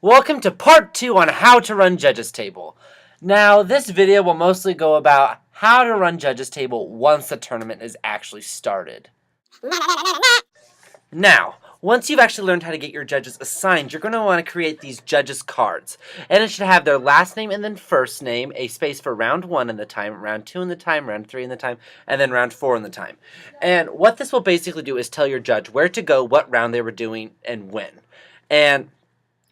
Welcome to part 2 on how to run Judges Table. Now, this video will mostly go about how to run Judges Table once the tournament is actually started. Now, once you've actually learned how to get your judges assigned, you're going to want to create these judges cards. And it should have their last name and then first name, a space for round 1 in the time, round 2 in the time, round 3 in the time, and then round 4 in the time. And what this will basically do is tell your judge where to go, what round they were doing, and when. And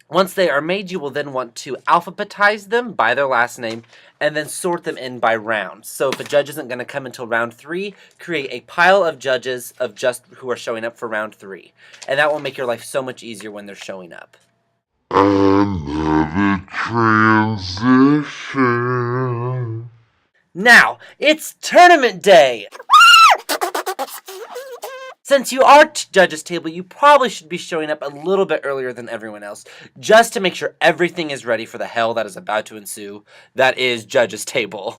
once they are made, you will then want to alphabetize them by their last name and then sort them in by round. So if a judge isn't going to come until round 3, create a pile of judges of just who are showing up for round 3. And that will make your life so much easier when they're showing up. Another transition. Now, it's tournament day! Since you are Judges Table, you probably should be showing up a little bit earlier than everyone else, just to make sure everything is ready for the hell that is about to ensue. That is Judges Table.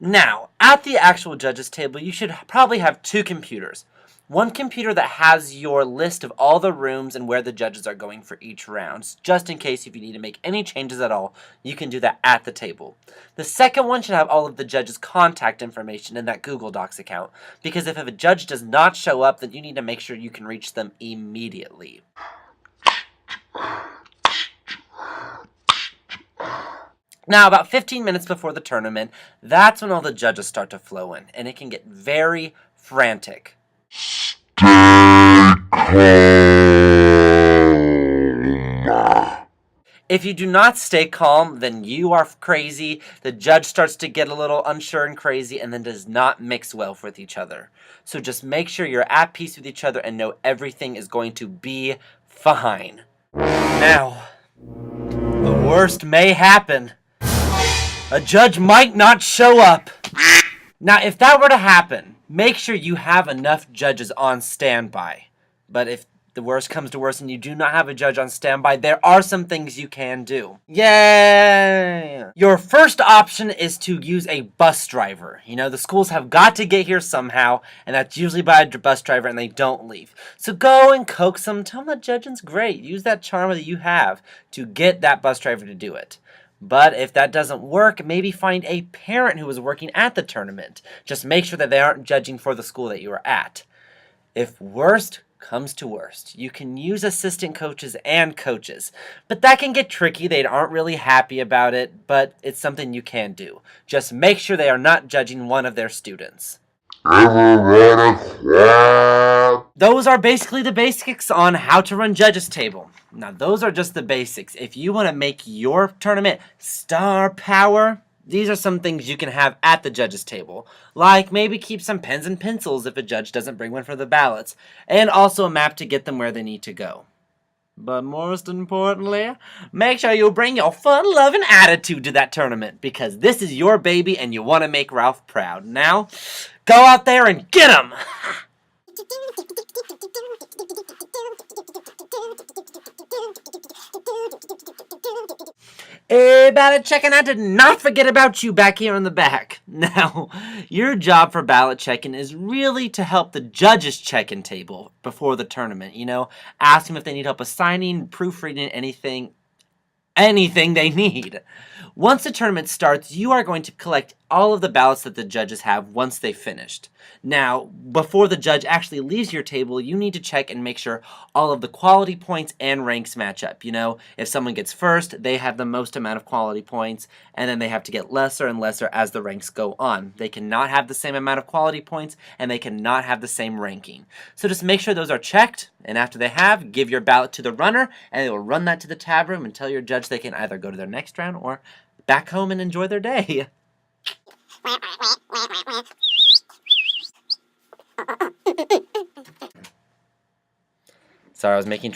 Now, at the actual Judges Table, you should probably have 2 computers. One computer that has your list of all the rooms and where the judges are going for each round, just in case if you need to make any changes at all, you can do that at the table. The second one should have all of the judges' contact information in that Google Docs account, because if a judge does not show up, then you need to make sure you can reach them immediately. Now, about 15 minutes before the tournament, that's when all the judges start to flow in, and it can get very frantic. Stay calm. If you do not stay calm, then you are crazy, the judge starts to get a little unsure and crazy, and then does not mix well with each other. So just make sure you're at peace with each other and know everything is going to be fine. Now, the worst may happen. A judge might not show up. Now, if that were to happen, make sure you have enough judges on standby. But if the worst comes to worst and you do not have a judge on standby, there are some things you can do. Yay! Your first option is to use a bus driver. You know, the schools have got to get here somehow, and that's usually by a bus driver, and they don't leave. So go and coax them, tell them that judging's great. Use that charm that you have to get that bus driver to do it. But if that doesn't work, maybe find a parent who is working at the tournament. Just make sure that they aren't judging for the school that you are at. If worst comes to worst, you can use assistant coaches and coaches. But that can get tricky. They aren't really happy about it, but it's something you can do. Just make sure they are not judging one of their students. Everyone quiet. Those are basically the basics on how to run Judges Table. Now, those are just the basics. If you want to make your tournament star power, these are some things you can have at the Judges Table. Like maybe keep some pens and pencils if a judge doesn't bring one for the ballots. And also a map to get them where they need to go. But most importantly, make sure you bring your fun-loving attitude to that tournament, because this is your baby and you want to make Ralph proud. Now, go out there and get him! Hey, ballot checking, I did not forget about you back here in the back. Now, your job for ballot checking is really to help the judges check-in table before the tournament. You know, ask them if they need help assigning, proofreading, anything they need. Once the tournament starts, you are going to collect all of the ballots that the judges have once they've finished. Now, before the judge actually leaves your table, you need to check and make sure all of the quality points and ranks match up. You know, if someone gets first, they have the most amount of quality points, and then they have to get lesser and lesser as the ranks go on. They cannot have the same amount of quality points, and they cannot have the same ranking. So just make sure those are checked, and after they have, give your ballot to the runner, and they will run that to the tab room and tell your judge they can either go to their next round or back home and enjoy their day. Sorry, I was making